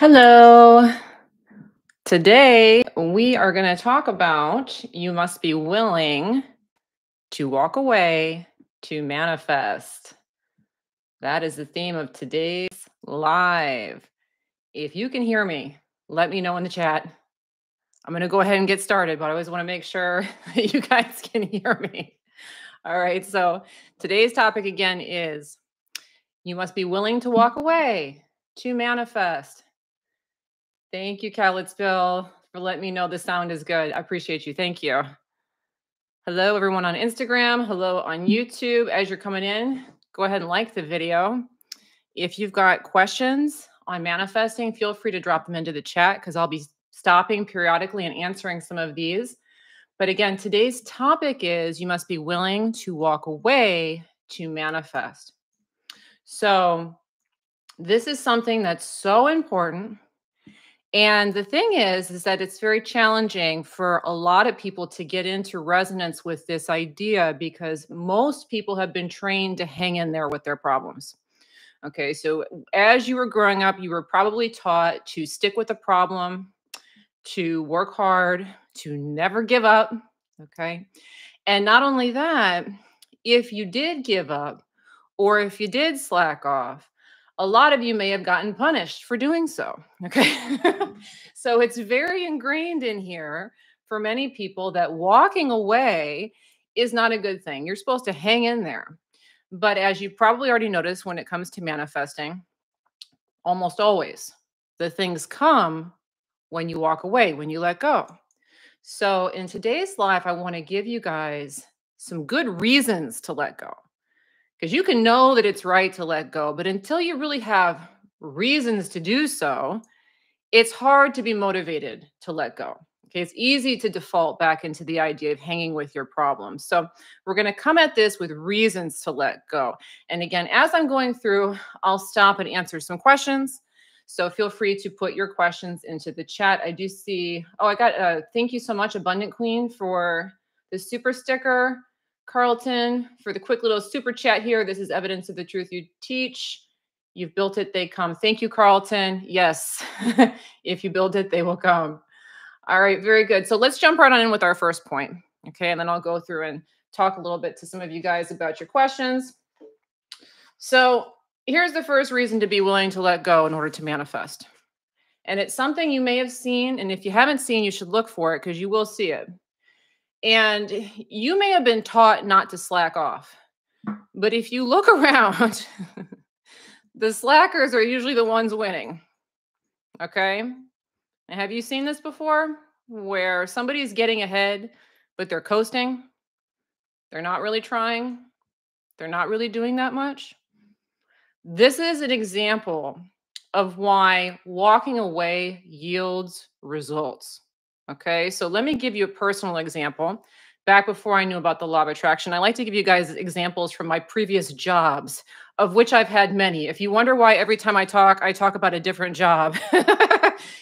Hello. Today we are going to talk about you must be willing to walk away to manifest. That is the theme of today's live. If you can hear me, let me know in the chat. I'm going to go ahead and get started, but I always want to make sure that you guys can hear me. All right. So today's topic again is you must be willing to walk away to manifest. Thank you, Khalitsville, for letting me know the sound is good. I appreciate you. Thank you. Hello, everyone on Instagram. Hello on YouTube. As you're coming in, go ahead and like the video. If you've got questions on manifesting, feel free to drop them into the chat because I'll be stopping periodically and answering some of these. But again, today's topic is you must be willing to walk away to manifest. So this is something that's so important. And the thing is that it's very challenging for a lot of people to get into resonance with this idea because most people have been trained to hang in there with their problems. Okay, so as you were growing up, you were probably taught to stick with the problem, to work hard, to never give up. Okay, and not only that, if you did give up or if you did slack off, a lot of you may have gotten punished for doing so. Okay. So it's very ingrained in here for many people that walking away is not a good thing. You're supposed to hang in there. But as you probably already noticed when it comes to manifesting, almost always the things come when you walk away, when you let go. So in today's life, I want to give you guys some good reasons to let go. Because you can know that it's right to let go, but until you really have reasons to do so, it's hard to be motivated to let go. Okay, it's easy to default back into the idea of hanging with your problems. So we're going to come at this with reasons to let go. And again, as I'm going through, I'll stop and answer some questions. So feel free to put your questions into the chat. I do see, I got, thank you so much, Abundant Queen, for the super sticker. Carlton, for the quick little super chat here. This is evidence of the truth you teach. You've built it, they come. Thank you, Carlton. Yes, if you build it, they will come. All right, very good. So let's jump right on in with our first point. Okay, and then I'll go through and talk a little bit to some of you guys about your questions. So here's the first reason to be willing to let go in order to manifest. And it's something you may have seen, and if you haven't seen, you should look for it because you will see it. And you may have been taught not to slack off. But if you look around, the slackers are usually the ones winning. Okay? And have you seen this before? Where somebody's getting ahead, but they're coasting? They're not really trying. They're not really doing that much. This is an example of why walking away yields results. Okay, so let me give you a personal example. Back before I knew about the law of attraction, I like to give you guys examples from my previous jobs, of which I've had many. If you wonder why every time I talk about a different job,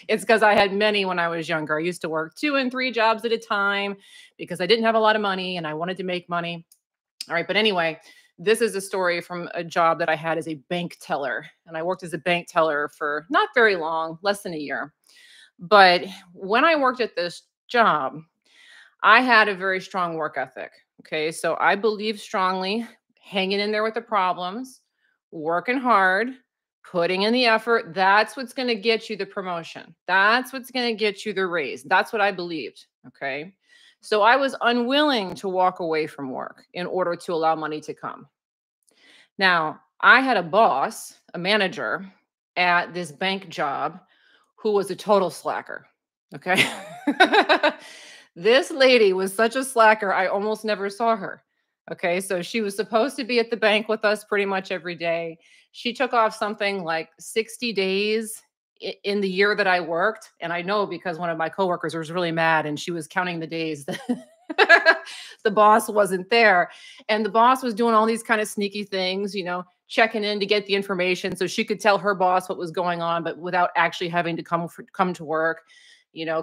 it's because I had many when I was younger. I used to work 2 and 3 jobs at a time because I didn't have a lot of money and I wanted to make money. All right, but anyway, this is a story from a job that I had as a bank teller. And I worked as a bank teller for not very long, less than a year. But when I worked at this job, I had a very strong work ethic. Okay. So I believe strongly hanging in there with the problems, working hard, putting in the effort. That's what's going to get you the promotion. That's what's going to get you the raise. That's what I believed. Okay. So I was unwilling to walk away from work in order to allow money to come. Now, I had a boss, a manager at this bank job who was a total slacker. Okay. This lady was such a slacker, I almost never saw her. Okay. So she was supposed to be at the bank with us pretty much every day. She took off something like 60 days in the year that I worked. And I know because one of my coworkers was really mad and she was counting the days that the boss wasn't there. And the boss was doing all these kind of sneaky things, checking in to get the information so she could tell her boss what was going on, but without actually having to come to work,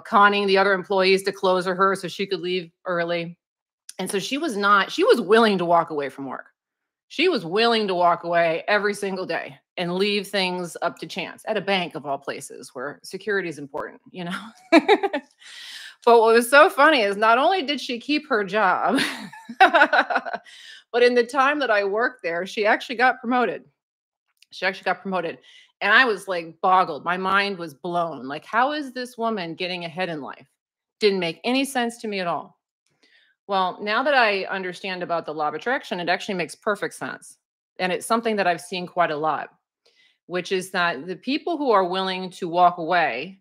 conning the other employees to close her so she could leave early. And so she was willing to walk away from work. She was willing to walk away every single day. and leave things up to chance at a bank of all places where security is important, you know? But what was so funny is not only did she keep her job, but in the time that I worked there, she actually got promoted. She actually got promoted. And I was like boggled. My mind was blown. Like, how is this woman getting ahead in life? Didn't make any sense to me at all. Well, now that I understand about the law of attraction, it actually makes perfect sense. And it's something that I've seen quite a lot, which is that the people who are willing to walk away,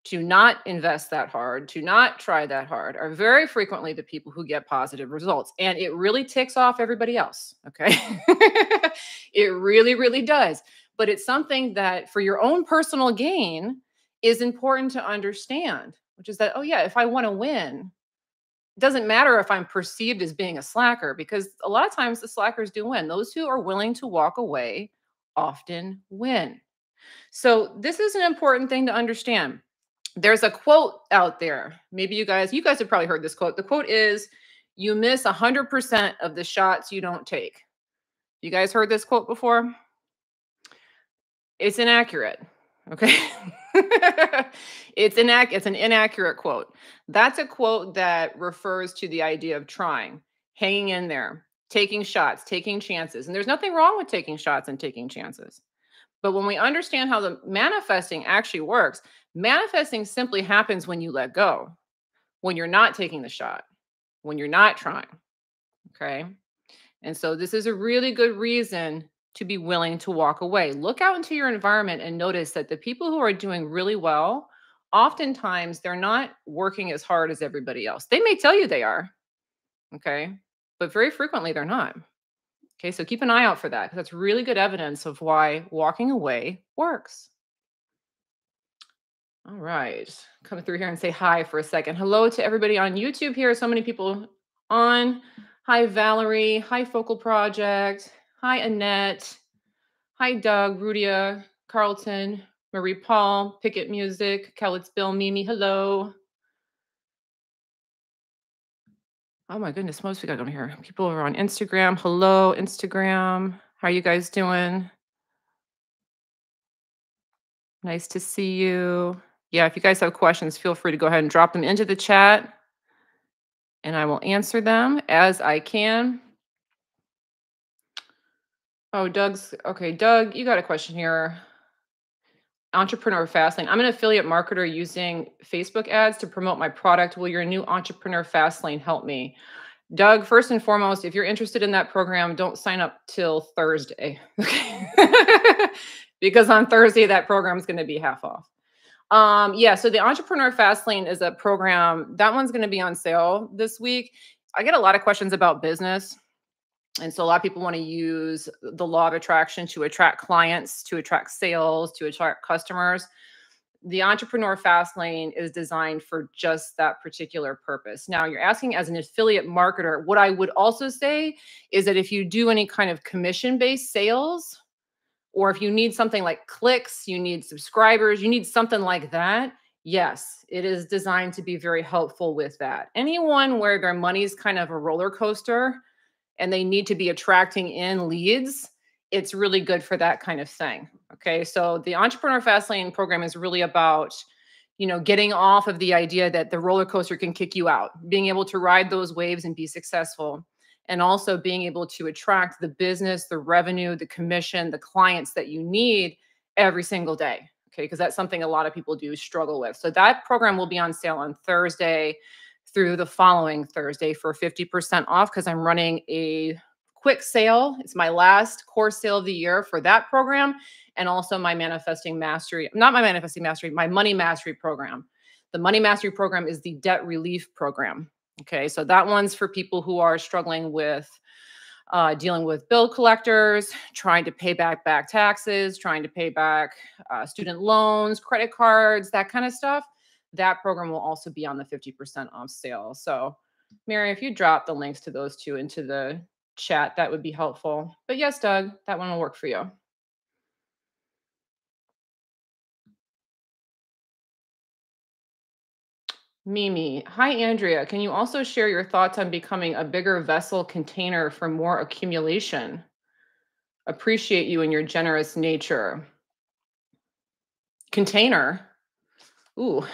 to not invest that hard, to not try that hard, are very frequently the people who get positive results. And it really ticks off everybody else. Okay. It really, really does. But it's something that for your own personal gain is important to understand, which is that, oh, yeah, if I want to win, it doesn't matter if I'm perceived as being a slacker, because a lot of times the slackers do win. Those who are willing to walk away often win. So this is an important thing to understand. There's a quote out there. Maybe you guys have probably heard this quote. The quote is, "You miss 100% of the shots you don't take." You guys heard this quote before? It's inaccurate. Okay. It's an inaccurate quote. That's a quote that refers to the idea of trying, hanging in there, taking shots, taking chances. And there's nothing wrong with taking shots and taking chances. But when we understand how the manifesting actually works, manifesting simply happens when you let go, when you're not taking the shot, when you're not trying. Okay. And so this is a really good reason to be willing to walk away. Look out into your environment and notice that the people who are doing really well, oftentimes they're not working as hard as everybody else. They may tell you they are. Okay. But very frequently they're not. Okay. So keep an eye out for that because that's really good evidence of why walking away works. All right. Come through here and say hi for a second. Hello to everybody on YouTube here. So many people on. Hi, Valerie. Hi, Focal Project. Hi, Annette. Hi, Doug, Rudia, Carlton, Marie Paul, Picket Music, Kellett's Bill, Mimi. Hello. Oh my goodness, most we got on here. People are on Instagram. Hello, Instagram. How are you guys doing? Nice to see you. Yeah, if you guys have questions, feel free to go ahead and drop them into the chat and I will answer them as I can. Oh, okay. Doug, you got a question here. Entrepreneur Fastlane. I'm an affiliate marketer using Facebook ads to promote my product. Will your new Entrepreneur Fastlane help me? Doug, first and foremost, if you're interested in that program, don't sign up till Thursday. Okay. Because on Thursday, that program is going to be half off. Yeah, so the Entrepreneur Fastlane is a program that one's going to be on sale this week. I get a lot of questions about business. And so a lot of people want to use the law of attraction to attract clients, to attract sales, to attract customers. The Entrepreneur Fastlane is designed for just that particular purpose. Now, you're asking as an affiliate marketer. What I would also say is that if you do any kind of commission-based sales, or if you need something like clicks, you need subscribers, you need something like that, yes, it is designed to be very helpful with that. Anyone where their money's kind of a roller coaster and they need to be attracting in leads, it's really good for that kind of thing. Okay. So the Entrepreneur Fastlane program is really about, getting off of the idea that the roller coaster can kick you out, being able to ride those waves and be successful, and also being able to attract the business, the revenue, the commission, the clients that you need every single day. Okay. Because that's something a lot of people do struggle with. So that program will be on sale on Thursday through the following Thursday for 50% off because I'm running a quick sale. It's my last course sale of the year for that program and also my manifesting mastery, not my manifesting mastery, my money mastery program. The money mastery program is the debt relief program. Okay, so that one's for people who are struggling with dealing with bill collectors, trying to pay back taxes, trying to pay back student loans, credit cards, that kind of stuff. That program will also be on the 50% off sale. So, Mary, if you drop the links to those two into the chat, that would be helpful. But yes, Doug, that one will work for you. Mimi, hi, Andrea. Can you also share your thoughts on becoming a bigger vessel container for more accumulation? appreciate you and your generous nature. Container. Ooh.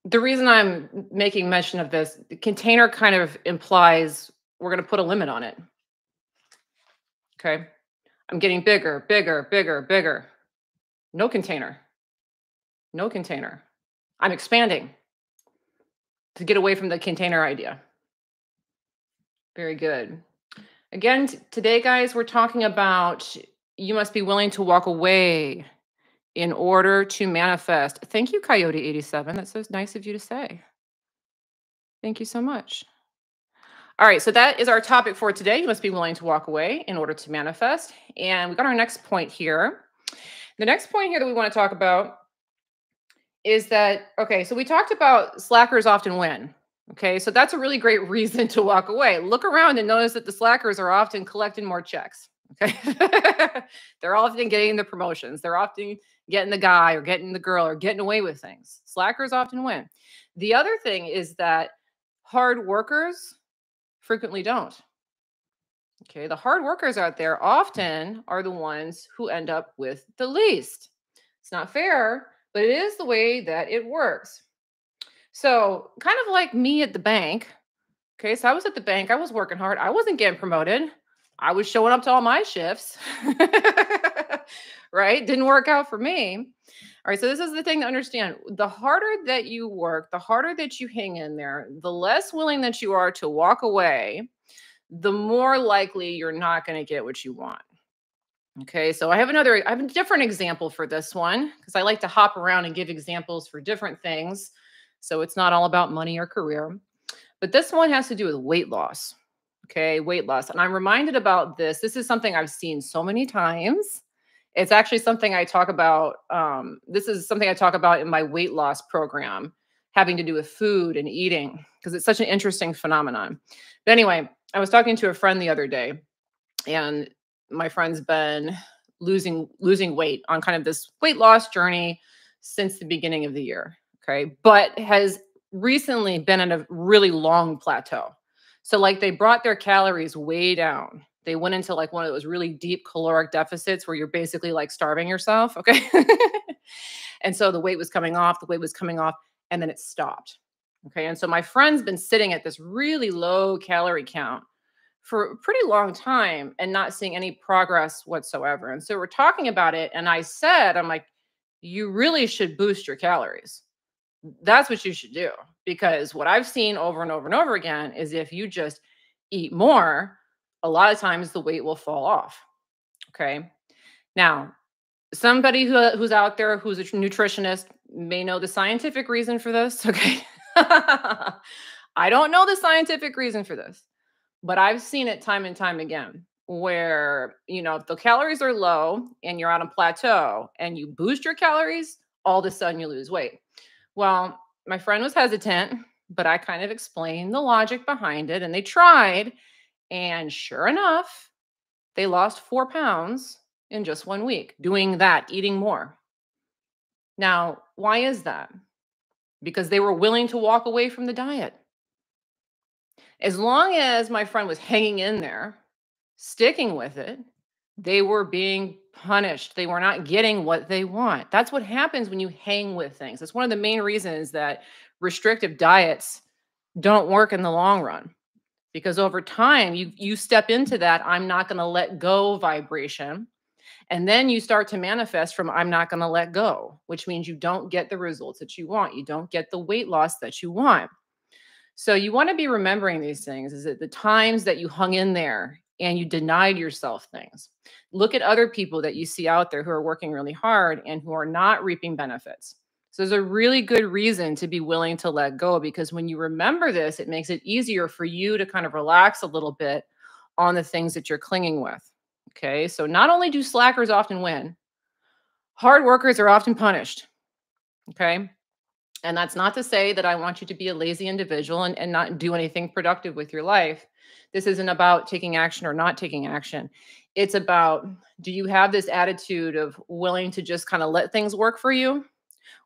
The reason I'm making mention of this, the container kind of implies we're going to put a limit on it. Okay. I'm getting bigger, bigger, bigger, bigger. No container. No container. I'm expanding to get away from the container idea. Very good. Again, today, guys, we're talking about you must be willing to walk away in order to manifest. Thank you, Coyote87. That's so nice of you to say. Thank you so much. All right, so that is our topic for today. You must be willing to walk away in order to manifest. And we got our next point here. The next point here that we want to talk about is that, okay, so we talked about slackers often win. Okay, so that's a really great reason to walk away. Look around and notice that the slackers are often collecting more checks. Okay, they're often getting the promotions, they're often getting the guy or getting the girl or getting away with things. Slackers often win. The other thing is that hard workers frequently don't. Okay, the hard workers out there often are the ones who end up with the least. It's not fair, but it is the way that it works. So, kind of like me at the bank. Okay, so I was at the bank, I was working hard, I wasn't getting promoted. I was showing up to all my shifts. Right? Didn't work out for me. All right, so this is the thing to understand. The harder that you work, the harder that you hang in there, the less willing that you are to walk away, the more likely you're not going to get what you want. Okay, so I have a different example for this one because I like to hop around and give examples for different things. So it's not all about money or career. But this one has to do with weight loss. Okay, weight loss. And I'm reminded about this. This is something I've seen so many times. It's actually something I talk about. This is something I talk about in my weight loss program, having to do with food and eating, because it's such an interesting phenomenon. But anyway, I was talking to a friend the other day, and my friend's been losing weight on kind of this weight loss journey since the beginning of the year. Okay, but has recently been in a really long plateau. So like they brought their calories way down. They went into like one of those really deep caloric deficits where you're basically like starving yourself. Okay. And so the weight was coming off, the weight was coming off, and then it stopped. Okay. And so my friend's been sitting at this really low calorie count for a pretty long time and not seeing any progress whatsoever. And so we're talking about it. And I said, I'm like, you really should boost your calories. That's what you should do. Because what I've seen over and over and over again is if you just eat more, a lot of times the weight will fall off. Okay. Now, somebody who's out there who's a nutritionist may know the scientific reason for this. Okay. I don't know the scientific reason for this, but I've seen it time and time again where, if the calories are low and you're on a plateau and you boost your calories, all of a sudden you lose weight. Well, my friend was hesitant, but I kind of explained the logic behind it and they tried. And sure enough, they lost 4 pounds in just 1 week doing that, eating more. Now, why is that? Because they were willing to walk away from the diet. As long as my friend was hanging in there, sticking with it, they were being punished. They were not getting what they want. That's what happens when you hang with things. It's one of the main reasons that restrictive diets don't work in the long run. Because over time, you step into that I'm not going to let go vibration. And then you start to manifest from I'm not going to let go, which means you don't get the results that you want. You don't get the weight loss that you want. So you want to be remembering these things is that the times that you hung in there and you denied yourself things. Look at other people that you see out there who are working really hard and who are not reaping benefits. So there's a really good reason to be willing to let go because when you remember this, it makes it easier for you to kind of relax a little bit on the things that you're clinging with. Okay. So not only do slackers often win, hard workers are often punished. Okay. And that's not to say that I want you to be a lazy individual and not do anything productive with your life. This isn't about taking action or not taking action. It's about, do you have this attitude of willing to just kind of let things work for you?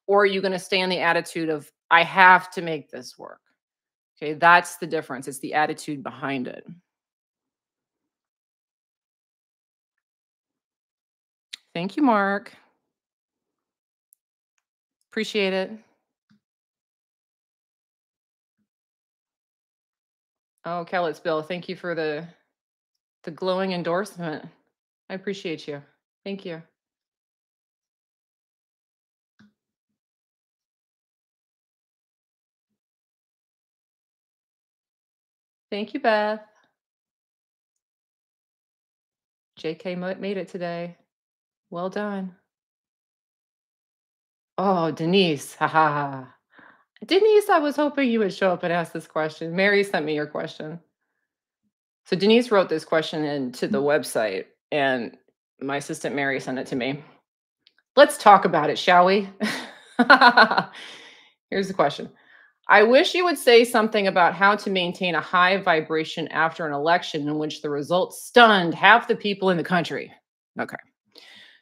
Or are you going to stay in the attitude of, I have to make this work? Okay, that's the difference. It's the attitude behind it. Thank you, Mark. Appreciate it. Oh, Bill, thank you for the glowing endorsement. I appreciate you. Thank you. Thank you, Beth. JK made it today. Well done. Oh, Denise. Ha ha ha. Denise, I was hoping you would show up and ask this question. Mary sent me your question. So Denise wrote this question into the website, and my assistant Mary sent it to me. Let's talk about it, shall we? Here's the question. I wish you would say something about how to maintain a high vibration after an election in which the results stunned half the people in the country. Okay.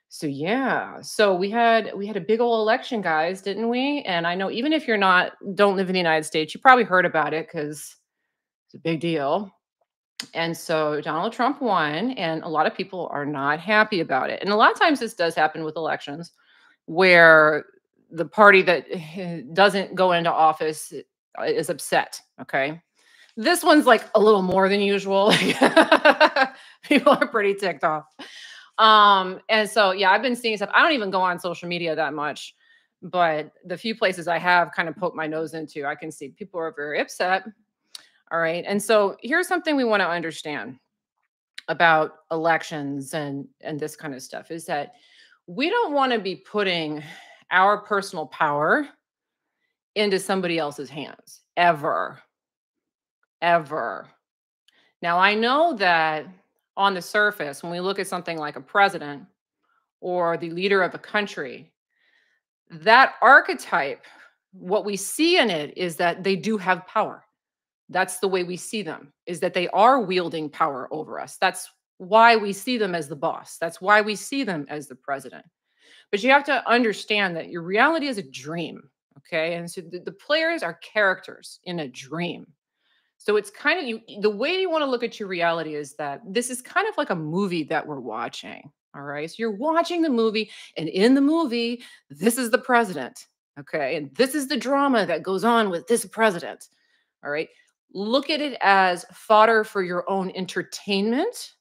So yeah, so we had a big old election, guys, didn't we? And I know even if you're not don't live in the United States, you probably heard about it because it's a big deal. And so Donald Trump won, and a lot of people are not happy about it. And a lot of times this does happen with elections where the party that doesn't go into office is upset. Okay. This one's like a little more than usual. People are pretty ticked off. And so yeah, I've been seeing stuff. I don't even go on social media that much, but the few places I have kind of poked my nose into, I can see people are very upset. All right. And so here's something we want to understand about elections and this kind of stuff is that we don't want to be putting our personal power into somebody else's hands ever, ever. Now, I know that on the surface, when we look at something like a president or the leader of a country, that archetype, what we see in it is that they do have power. That's the way we see them, is that they are wielding power over us. That's why we see them as the boss. That's why we see them as the president. But you have to understand that your reality is a dream. Okay. And so the players are characters in a dream. So it's kind of the way you want to look at your reality is that this is kind of like a movie that we're watching. All right. So you're watching the movie, and in the movie, this is the president. Okay. And this is the drama that goes on with this president. All right. Look at it as fodder for your own entertainment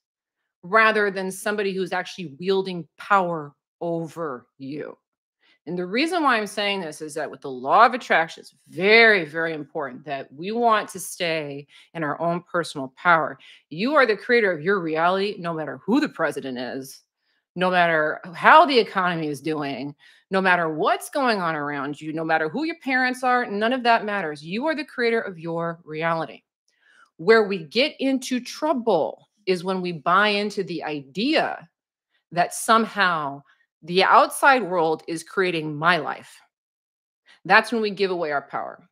rather than somebody who's actually wielding power over you. And the reason why I'm saying this is that with the law of attraction, it's very, very important that we want to stay in our own personal power. You are the creator of your reality, no matter who the president is, no matter how the economy is doing, no matter what's going on around you, no matter who your parents are, none of that matters. You are the creator of your reality. Where we get into trouble is when we buy into the idea that somehow the outside world is creating my life. That's when we give away our power.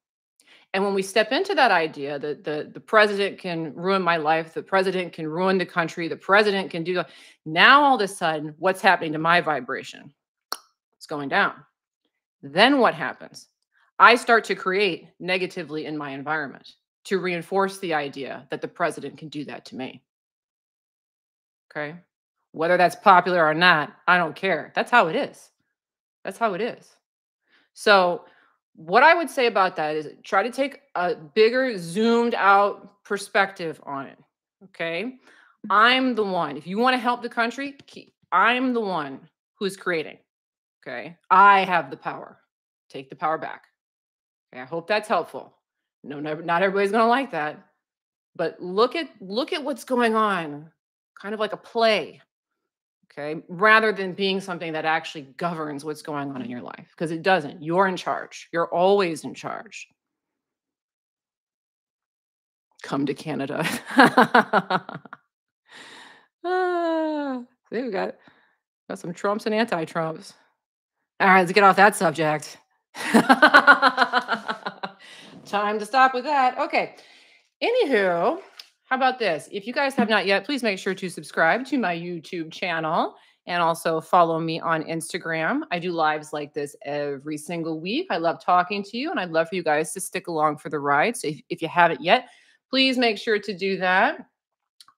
And when we step into that idea that the president can ruin my life, the president can ruin the country, the president can do, now all of a sudden, what's happening to my vibration? It's going down. Then what happens? I start to create negatively in my environment to reinforce the idea that the president can do that to me. Okay. Whether that's popular or not, I don't care. That's how it is. That's how it is. So, what I would say about that is try to take a bigger, zoomed out perspective on it. Okay. I'm the one. If you want to help the country, I'm the one who's creating. Okay. I have the power. Take the power back. Okay. I hope that's helpful. No, not everybody's going to like that. But look at what's going on, kind of like a play. Okay, rather than being something that actually governs what's going on in your life, because it doesn't. You're in charge. You're always in charge. Come to Canada. See, we got some Trumps and anti-Trumps. All right, let's get off that subject. Time to stop with that. Okay. Anywho, how about this? If you guys have not yet, please make sure to subscribe to my YouTube channel. And also follow me on Instagram. I do lives like this every single week. I love talking to you, and I'd love for you guys to stick along for the ride. So if you haven't yet, please make sure to do that.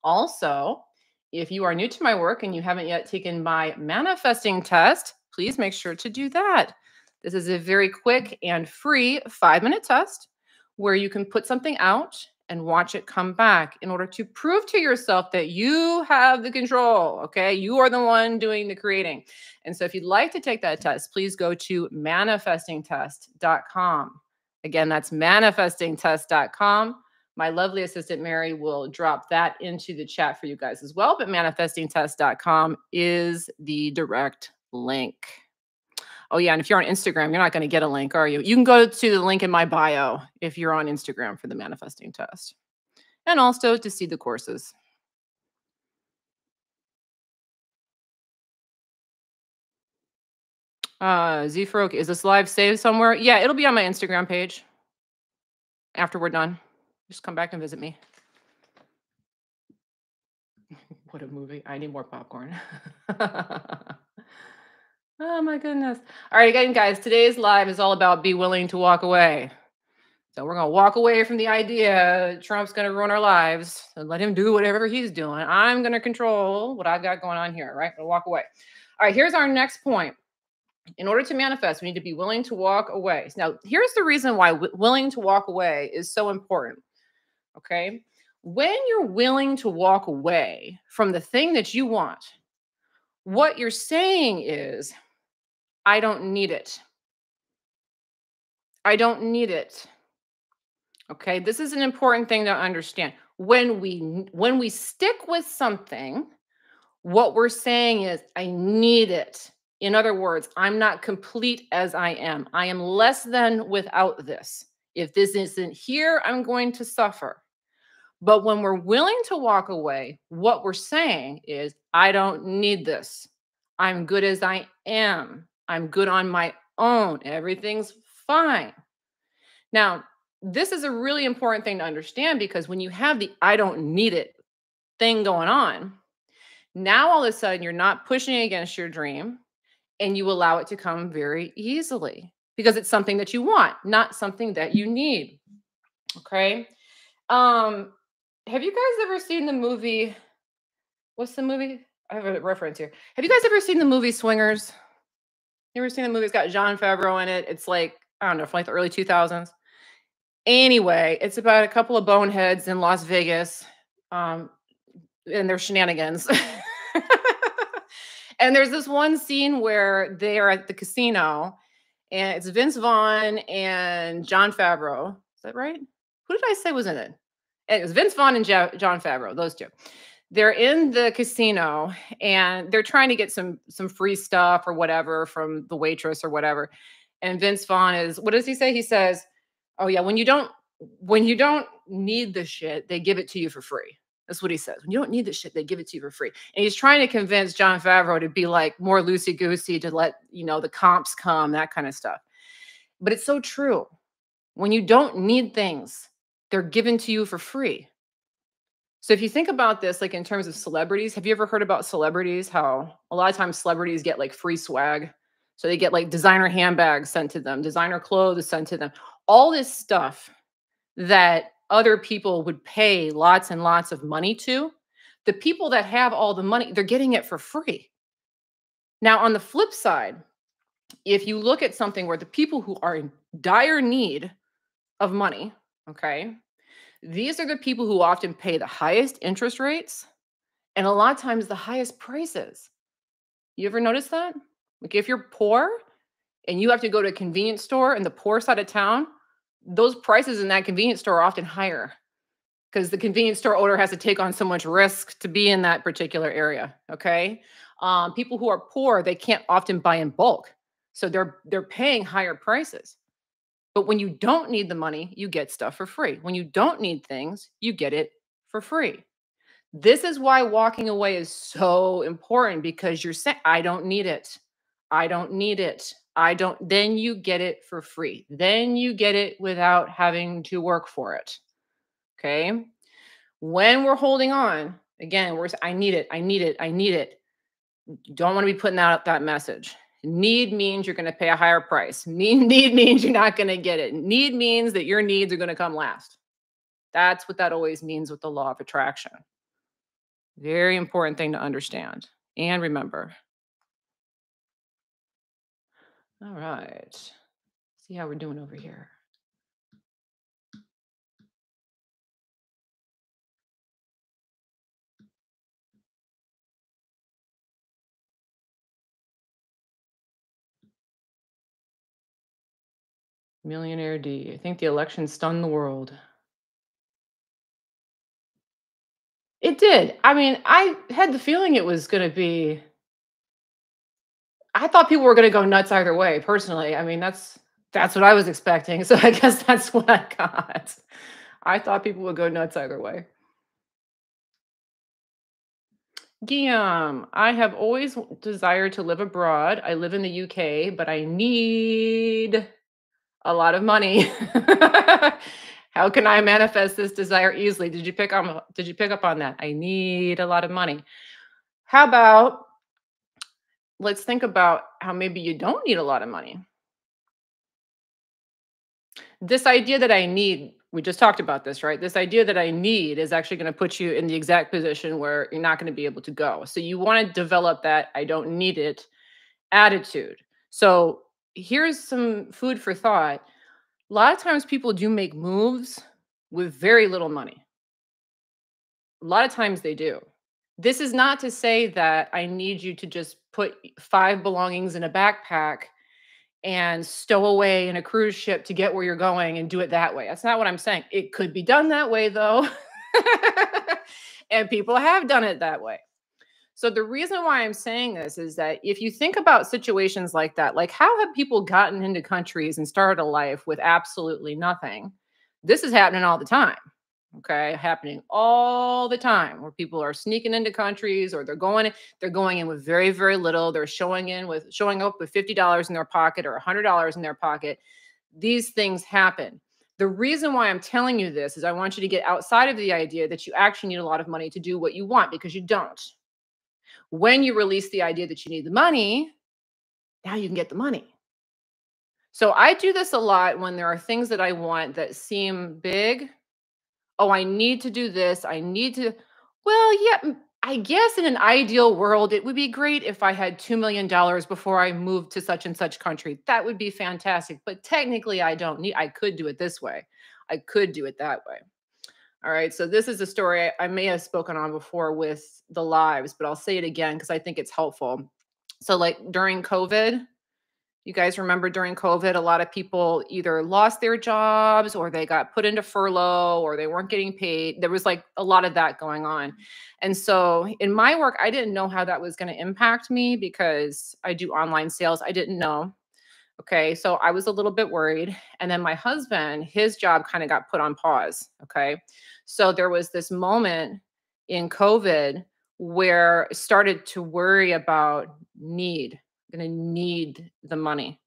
Also, if you are new to my work and you haven't yet taken my manifesting test, please make sure to do that. This is a very quick and free 5-minute test where you can put something out and watch it come back in order to prove to yourself that you have the control. Okay. You are the one doing the creating. And so if you'd like to take that test, please go to manifestingtest.com. Again, that's manifestingtest.com. My lovely assistant, Mary, will drop that into the chat for you guys as well. But manifestingtest.com is the direct link. Oh, yeah. And if you're on Instagram, you're not going to get a link, are you? You can go to the link in my bio if you're on Instagram for the manifesting test and also to see the courses. Z Farouk, is this live saved somewhere? Yeah, it'll be on my Instagram page after we're done. Just come back and visit me. What a movie. I need more popcorn. Oh my goodness. All right, again, guys, today's live is all about be willing to walk away. So we're going to walk away from the idea Trump's going to ruin our lives and let him do whatever he's doing. I'm going to control what I've got going on here, right? We'll walk away. All right, here's our next point. In order to manifest, we need to be willing to walk away. Now, here's the reason why willing to walk away is so important. Okay. When you're willing to walk away from the thing that you want, what you're saying is, I don't need it. I don't need it. Okay, this is an important thing to understand. When we stick with something, what we're saying is I need it. In other words, I'm not complete as I am. I am less than without this. If this isn't here, I'm going to suffer. But when we're willing to walk away, what we're saying is I don't need this. I'm good as I am. I'm good on my own. Everything's fine. Now, this is a really important thing to understand because when you have the I don't need it thing going on, now all of a sudden you're not pushing against your dream and you allow it to come very easily because it's something that you want, not something that you need. Okay. Have you guys ever seen the movie? What's the movie? I have a reference here. Have you guys ever seen the movie Swingers? You ever seen the movie? It's got Jon Favreau in it. It's like, I don't know, from like the early 2000s. Anyway, it's about a couple of boneheads in Las Vegas, and their shenanigans. And there's this one scene where they are at the casino, and it's Vince Vaughn and Jon Favreau. Is that right? Who did I say was in it? It was Vince Vaughn and Jon Favreau, those two. They're in the casino and they're trying to get some free stuff or whatever from the waitress or whatever. And Vince Vaughn is, what does he say? He says, "Oh yeah, when you don't need the shit, they give it to you for free." That's what he says. When you don't need the shit, they give it to you for free. And he's trying to convince Jon Favreau to be like more loosey goosey to let the comps come, that kind of stuff. But it's so true. When you don't need things, they're given to you for free. So if you think about this, like in terms of celebrities, have you ever heard about celebrities? How a lot of times celebrities get like free swag. So they get like designer handbags sent to them, designer clothes sent to them, all this stuff that other people would pay lots and lots of money to. The people that have all the money, they're getting it for free. Now, on the flip side, if you look at something where the people who are in dire need of money, okay, these are the people who often pay the highest interest rates and a lot of times the highest prices. You ever notice that? Like if you're poor and you have to go to a convenience store in the poor side of town, those prices in that convenience store are often higher because the convenience store owner has to take on so much risk to be in that particular area. Okay. People who are poor, they can't often buy in bulk. So they're paying higher prices. But when you don't need the money, you get stuff for free. When you don't need things, you get it for free. This is why walking away is so important because you're saying, I don't need it. I don't need it. I don't. Then you get it for free. Then you get it without having to work for it. Okay. When we're holding on, again, I need it. I need it. I need it. You don't want to be putting out that message. Need means you're going to pay a higher price. Need means you're not going to get it. Need means that your needs are going to come last. That's what that always means with the law of attraction. Very important thing to understand and remember. All right. See how we're doing over here. Millionaire D. I think the election stunned the world. It did. I mean, I had the feeling it was going to be, I thought people were going to go nuts either way, personally. I mean, that's what I was expecting. So I guess that's what I got. I thought people would go nuts either way. Guillaume, I have always desired to live abroad. I live in the UK, but I need a lot of money. How can I manifest this desire easily? Did you pick up on that? I need a lot of money. How about let's think about how maybe you don't need a lot of money. This idea that I need, we just talked about this, right? This idea that I need is actually going to put you in the exact position where you're not going to be able to go. So you want to develop that I don't need it attitude. So here's some food for thought. A lot of times people do make moves with very little money. A lot of times they do. This is not to say that I need you to just put five belongings in a backpack and stow away in a cruise ship to get where you're going and do it that way. That's not what I'm saying. It could be done that way though. And people have done it that way. So the reason why I'm saying this is that if you think about situations like that, like how have people gotten into countries and started a life with absolutely nothing? This is happening all the time. Okay, happening all the time where people are sneaking into countries or they're going in with very very little. They're showing up with $50 in their pocket or $100 in their pocket. These things happen. The reason why I'm telling you this is I want you to get outside of the idea that you actually need a lot of money to do what you want, because you don't. When you release the idea that you need the money, now you can get the money. So I do this a lot when there are things that I want that seem big. Oh, I need to do this. I need to. Well, yeah, I guess in an ideal world, it would be great if I had $2 million before I moved to such and such country. That would be fantastic. But technically, I don't need, I could do it this way. I could do it that way. All right. So this is a story I may have spoken on before with the lives, but I'll say it again because I think it's helpful. So, like during COVID, you guys remember during COVID, a lot of people either lost their jobs or they got put into furlough or they weren't getting paid. There was like a lot of that going on. And so in my work, I didn't know how that was going to impact me because I do online sales. I didn't know. Okay. So I was a little bit worried. And then my husband, his job kind of got put on pause. Okay. So there was this moment in COVID where I started to worry about need. I'm going to need the money.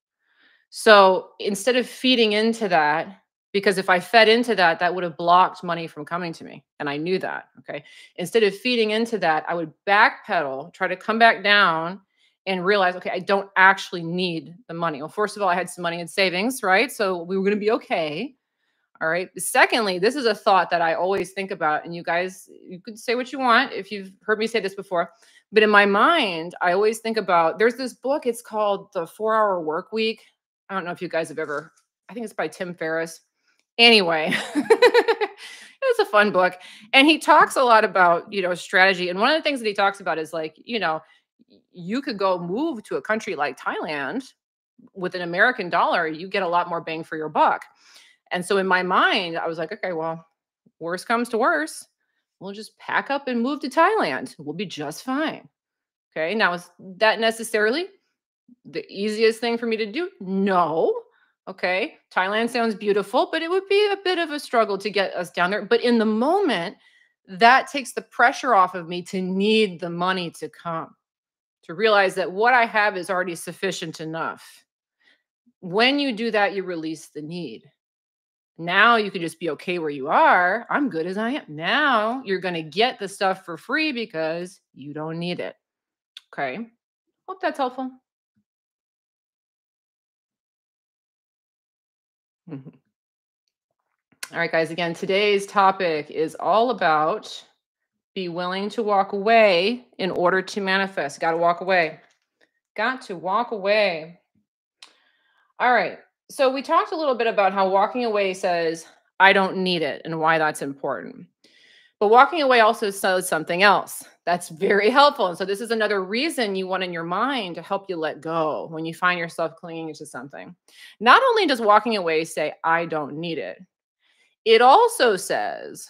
So instead of feeding into that, because if I fed into that, that would have blocked money from coming to me. And I knew that. Okay. Instead of feeding into that, I would backpedal, try to come back down and realize, okay, I don't actually need the money. Well, first of all, I had some money in savings, right? So we were going to be okay. All right. Secondly, this is a thought that I always think about. And you guys, you could say what you want if you've heard me say this before. But in my mind, I always think about there's this book, it's called The 4 Hour Work Week. I don't know if you guys have ever, I think it's by Tim Ferriss. Anyway, it's a fun book. And he talks a lot about, strategy. And one of the things that he talks about is like, you could go move to a country like Thailand with an American dollar, you get a lot more bang for your buck. And so in my mind, I was like, okay, well, worst comes to worst, we'll just pack up and move to Thailand. We'll be just fine. Okay. Now, is that necessarily the easiest thing for me to do? No. Okay. Thailand sounds beautiful, but it would be a bit of a struggle to get us down there. But in the moment, that takes the pressure off of me to need the money to come, to realize that what I have is already sufficient enough. When you do that, you release the need. Now you can just be okay where you are. I'm good as I am. Now you're going to get the stuff for free because you don't need it. Okay. Hope that's helpful. Mhm. All right, guys. Again, today's topic is all about be willing to walk away in order to manifest. Got to walk away. Got to walk away. All right. So we talked a little bit about how walking away says, I don't need it and why that's important. But walking away also says something else that's very helpful. And so this is another reason you want in your mind to help you let go when you find yourself clinging to something. Not only does walking away say, I don't need it, it also says,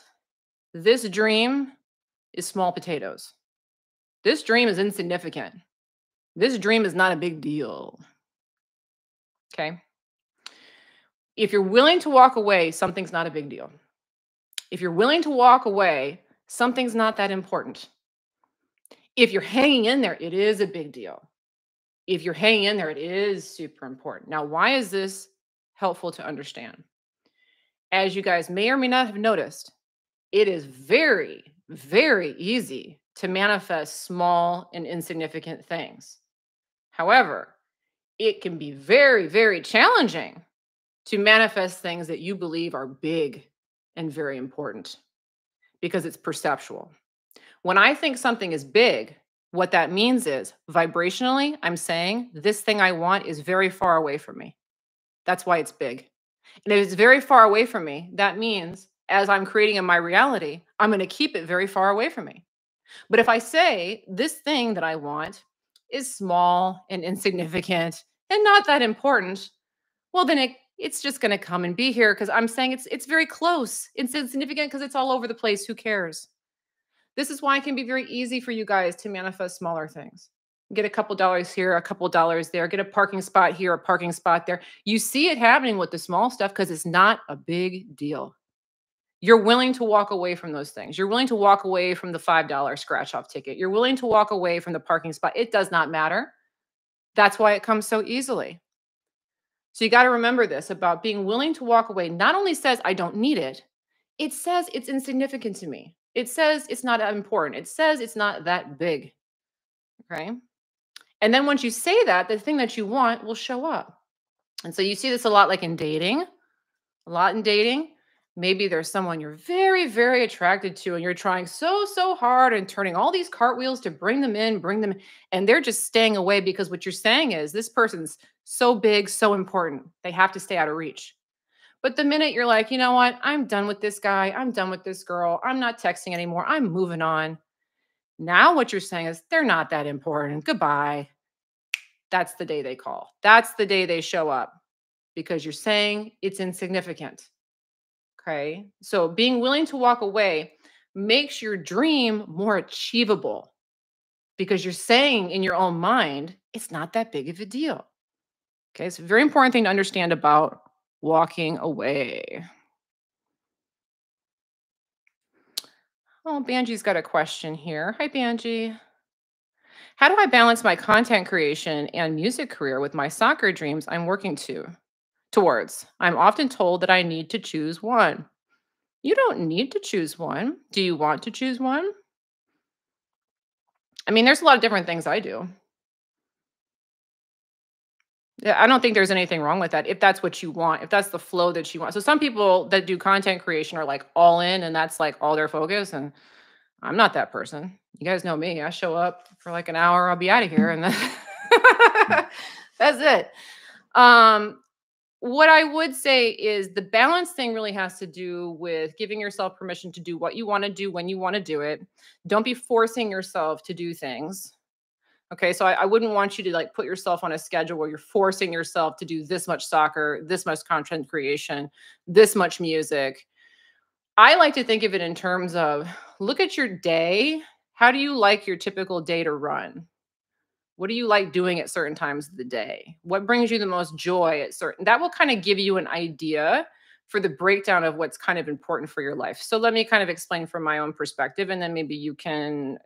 this dream is small potatoes. This dream is insignificant. This dream is not a big deal. Okay. If you're willing to walk away, something's not a big deal. If you're willing to walk away, something's not that important. If you're hanging in there, it is a big deal. If you're hanging in there, it is super important. Now, why is this helpful to understand? As you guys may or may not have noticed, it is very, very easy to manifest small and insignificant things. However, it can be very, very challenging to manifest things that you believe are big and very important because it's perceptual. When I think something is big, what that means is vibrationally, I'm saying this thing I want is very far away from me. That's why it's big. And if it's very far away from me, that means as I'm creating in my reality, I'm going to keep it very far away from me. But if I say this thing that I want is small and insignificant and not that important, well, then it's just going to come and be here because I'm saying it's very close. It's insignificant because it's all over the place. Who cares? This is why it can be very easy for you guys to manifest smaller things. Get a couple dollars here, a couple dollars there, get a parking spot here, a parking spot there. You see it happening with the small stuff because it's not a big deal. You're willing to walk away from those things. You're willing to walk away from the $5 scratch off ticket. You're willing to walk away from the parking spot. It does not matter. That's why it comes so easily. So you got to remember this about being willing to walk away. Not only says, I don't need it, it says it's insignificant to me. It says it's not that important. It says it's not that big. Okay. And then once you say that, the thing that you want will show up. And so you see this a lot like in dating, a lot in dating. Maybe there's someone you're very, very attracted to, and you're trying so, so hard and turning all these cartwheels to bring them, and they're just staying away because what you're saying is this person's so big, so important. They have to stay out of reach. But the minute you're like, you know what? I'm done with this guy. I'm done with this girl. I'm not texting anymore. I'm moving on. Now what you're saying is they're not that important. Goodbye. That's the day they call. That's the day they show up because you're saying it's insignificant. Okay. So being willing to walk away makes your dream more achievable because you're saying in your own mind, it's not that big of a deal. Okay. It's a very important thing to understand about walking away. Oh, Banji's got a question here. Hi, Banji. How do I balance my content creation and music career with my soccer dreams I'm working towards? I'm often told that I need to choose one. You don't need to choose one. Do you want to choose one? I mean, there's a lot of different things I do. Yeah, I don't think there's anything wrong with that if that's what you want, if that's the flow that you want. So some people that do content creation are like all in and that's like all their focus. And I'm not that person. You guys know me. I show up for like an hour, I'll be out of here. And then that's it. Um, what I would say is the balance thing really has to do with giving yourself permission to do what you want to do when you want to do it. Don't be forcing yourself to do things. Okay, so I wouldn't want you to like put yourself on a schedule where you're forcing yourself to do this much soccer, this much content creation, this much music. I like to think of it in terms of look at your day. How do you like your typical day to run? What do you like doing at certain times of the day? What brings you the most joy at certain? That will kind of give you an idea for the breakdown of what's kind of important for your life. So let me kind of explain from my own perspective, and then maybe you can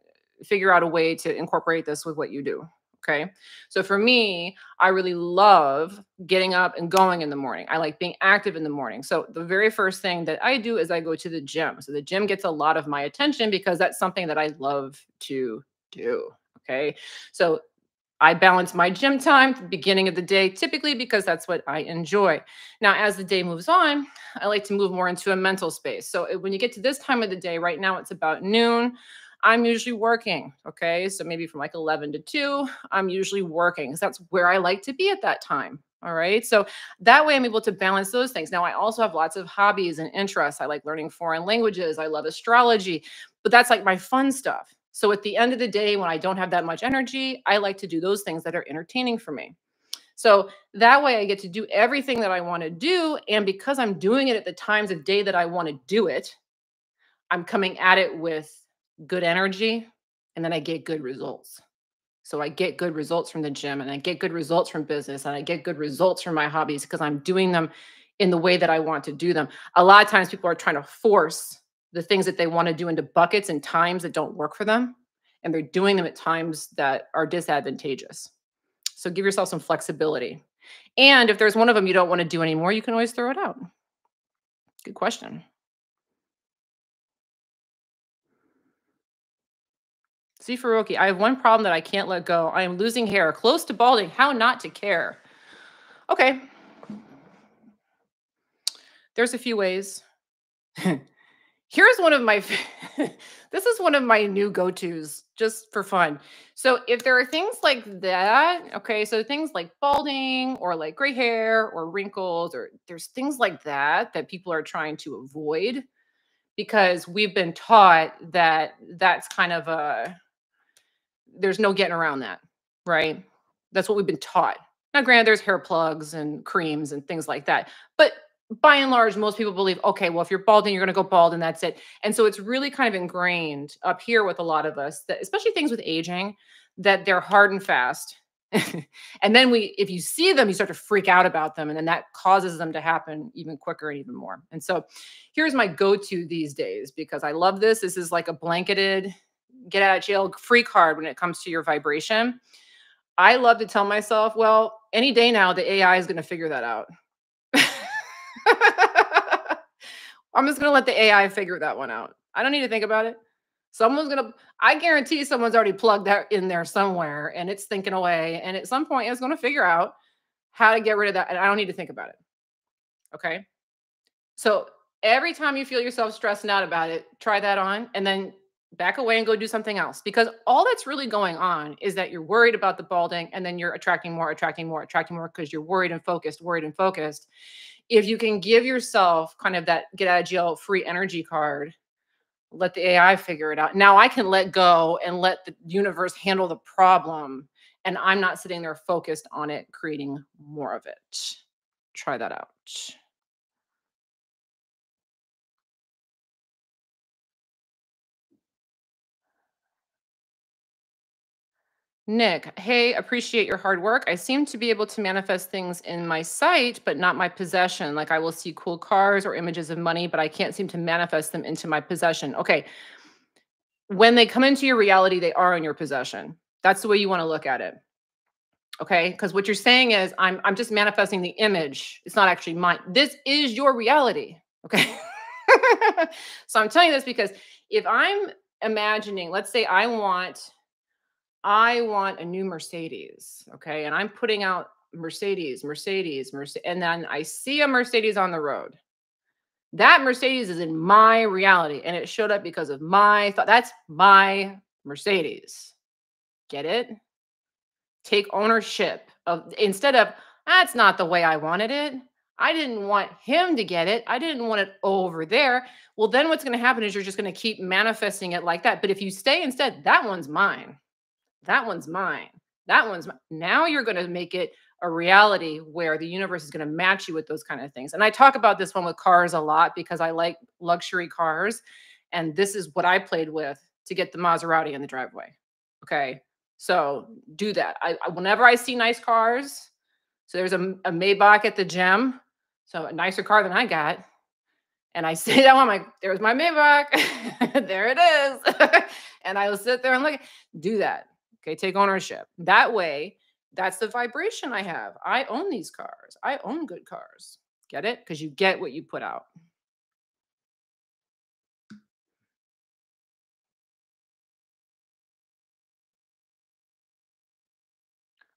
figure out a way to incorporate this with what you do. Okay. So for me, I really love getting up and going in the morning. I like being active in the morning. So the very first thing that I do is I go to the gym. So the gym gets a lot of my attention because that's something that I love to do. Okay. So I balance my gym time at the beginning of the day, typically because that's what I enjoy. Now, as the day moves on, I like to move more into a mental space. So when you get to this time of the day, right now it's about noon. I'm usually working. Okay. So maybe from like 11 to 2, I'm usually working because that's where I like to be at that time. All right. So that way I'm able to balance those things. Now, I also have lots of hobbies and interests. I like learning foreign languages. I love astrology, but that's like my fun stuff. So at the end of the day, when I don't have that much energy, I like to do those things that are entertaining for me. So that way I get to do everything that I want to do. And because I'm doing it at the times of day that I want to do it, I'm coming at it with good energy and then I get good results. So I get good results from the gym and I get good results from business and I get good results from my hobbies because I'm doing them in the way that I want to do them. A lot of times people are trying to force the things that they want to do into buckets and times that don't work for them. And they're doing them at times that are disadvantageous. So give yourself some flexibility. And if there's one of them you don't want to do anymore, you can always throw it out. Good question. See, Faroki, I have one problem that I can't let go. I am losing hair, close to balding. How not to care? Okay, there's a few ways. Here's one of my this is one of my new go-tos just for fun. So if there are things like that, okay, so things like balding or like gray hair or wrinkles or there's things like that that people are trying to avoid because we've been taught that that's kind of a there's no getting around that, right? That's what we've been taught. Now, granted, there's hair plugs and creams and things like that, but by and large, most people believe, okay, well, if you're balding, you're going to go bald, and that's it. And so it's really kind of ingrained up here with a lot of us, that especially things with aging, that they're hard and fast. And then if you see them, you start to freak out about them, and then that causes them to happen even quicker and even more. And so, here's my go-to these days because I love this. This is like a blanketed get out of jail free card when it comes to your vibration. I love to tell myself, well, any day now, the AI is going to figure that out. I'm just going to let the AI figure that one out. I don't need to think about it. I guarantee someone's already plugged that in there somewhere and it's thinking away. And at some point, it's going to figure out how to get rid of that. And I don't need to think about it. Okay. So every time you feel yourself stressing out about it, try that on and then back away and go do something else. Because all that's really going on is that you're worried about the balding and then you're attracting more, attracting more, attracting more because you're worried and focused, worried and focused. If you can give yourself kind of that get out of jail free energy card, let the AI figure it out. Now I can let go and let the universe handle the problem. And I'm not sitting there focused on it, creating more of it. Try that out. Nick, hey, appreciate your hard work. I seem to be able to manifest things in my sight, but not my possession. Like I will see cool cars or images of money, but I can't seem to manifest them into my possession. Okay. When they come into your reality, they are in your possession. That's the way you want to look at it. Okay. Because what you're saying is, I'm just manifesting the image. It's not actually mine. This is your reality. Okay. So I'm telling you this because if I'm imagining, let's say I want a new Mercedes, okay? And I'm putting out Mercedes, Mercedes, Mercedes, and then I see a Mercedes on the road. That Mercedes is in my reality and it showed up because of my thought. That's my Mercedes. Get it? Take ownership of instead of that's not the way I wanted it. I didn't want him to get it. I didn't want it over there. Well, then what's going to happen is you're just going to keep manifesting it like that. But if you stay instead, that one's mine. That one's mine. Now you're going to make it a reality where the universe is going to match you with those kind of things. And I talk about this one with cars a lot because I like luxury cars. And this is what I played with to get the Maserati in the driveway. Okay. So do that. Whenever I see nice cars, so there's a Maybach at the gym. So a nicer car than I got. And I sit down, I'm like, there's my Maybach. There it is. And I will sit there and look, do that. Okay, take ownership. That way, that's the vibration I have. I own these cars. I own good cars. Get it? Because you get what you put out.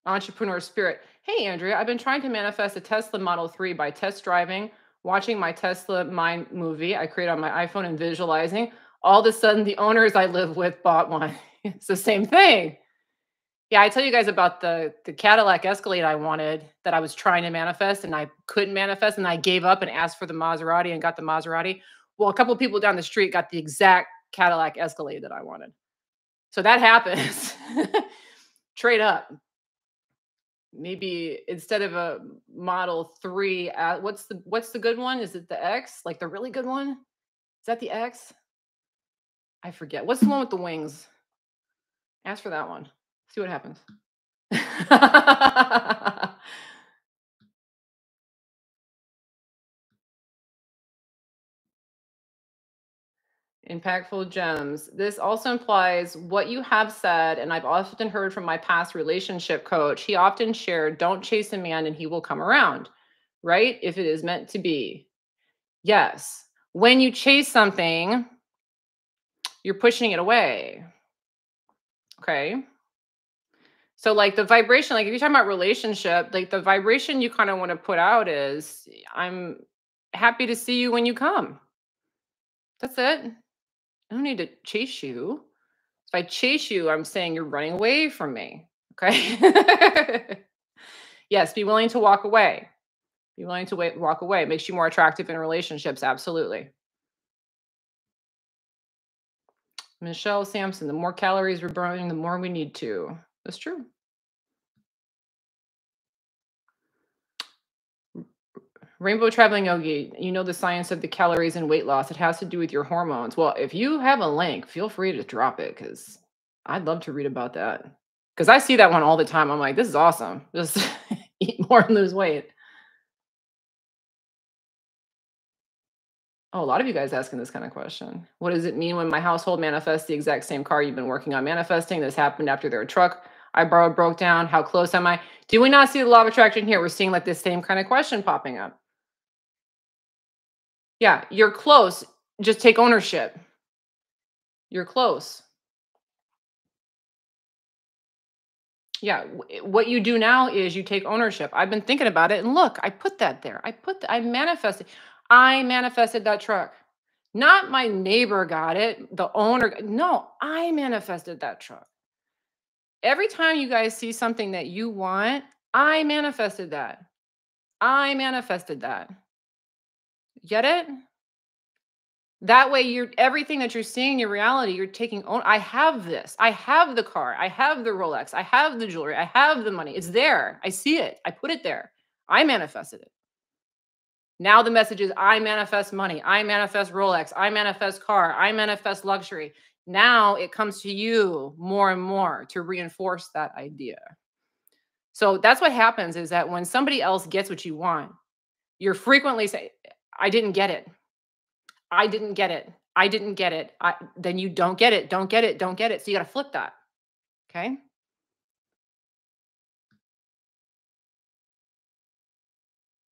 Entrepreneur spirit. Hey, Andrea, I've been trying to manifest a Tesla Model 3 by test driving, watching my Tesla Mind movie I create on my iPhone and visualizing. All of a sudden, the owners I live with bought one. It's the same thing. Yeah, I tell you guys about the Cadillac Escalade I wanted that I was trying to manifest and I couldn't manifest and I gave up and asked for the Maserati and got the Maserati. Well, a couple of people down the street got the exact Cadillac Escalade that I wanted. So that happens. Trade up. Maybe instead of a Model 3, what's the good one? Is it the X? Like the really good one? Is that the X? I forget. What's the one with the wings? Ask for that one. See what happens. Impactful gems. This also implies what you have said, and I've often heard from my past relationship coach. He often shared, don't chase a man and he will come around, right? If it is meant to be. Yes. When you chase something, you're pushing it away. Okay. So, like the vibration, like if you're talking about relationship, like the vibration you kind of want to put out is, I'm happy to see you when you come. That's it. I don't need to chase you. If I chase you, I'm saying you're running away from me. Okay. Yes, be willing to walk away. Be willing to walk away. It makes you more attractive in relationships. Absolutely. Michelle Sampson, the more calories we're burning, the more we need to. That's true. Rainbow Traveling Yogi, you know the science of the calories and weight loss. It has to do with your hormones. Well, if you have a link, feel free to drop it because I'd love to read about that. Because I see that one all the time. I'm like, this is awesome. Just eat more and lose weight. Oh, a lot of you guys asking this kind of question. What does it mean when my household manifests the exact same car you've been working on manifesting? This happened after their truck I borrowed broke down. How close am I? Do we not see the law of attraction here? We're seeing like this same kind of question popping up. Yeah, you're close. Just take ownership. You're close. Yeah, what you do now is you take ownership. I've been thinking about it and look, I put that there. I manifested. I manifested that truck. Not my neighbor got it, the owner. No, I manifested that truck. Every time you guys see something that you want, I manifested that. I manifested that. Get it? That way you're everything that you're seeing in your reality, you're taking own. I have this. I have the car. I have the Rolex. I have the jewelry. I have the money. It's there. I see it. I put it there. I manifested it. Now the message is I manifest money. I manifest Rolex. I manifest car. I manifest luxury. Now it comes to you more and more to reinforce that idea. So that's what happens is that when somebody else gets what you want, you're frequently saying, I didn't get it. I didn't get it. I didn't get it. Then you don't get it. Don't get it. Don't get it. So you got to flip that. Okay.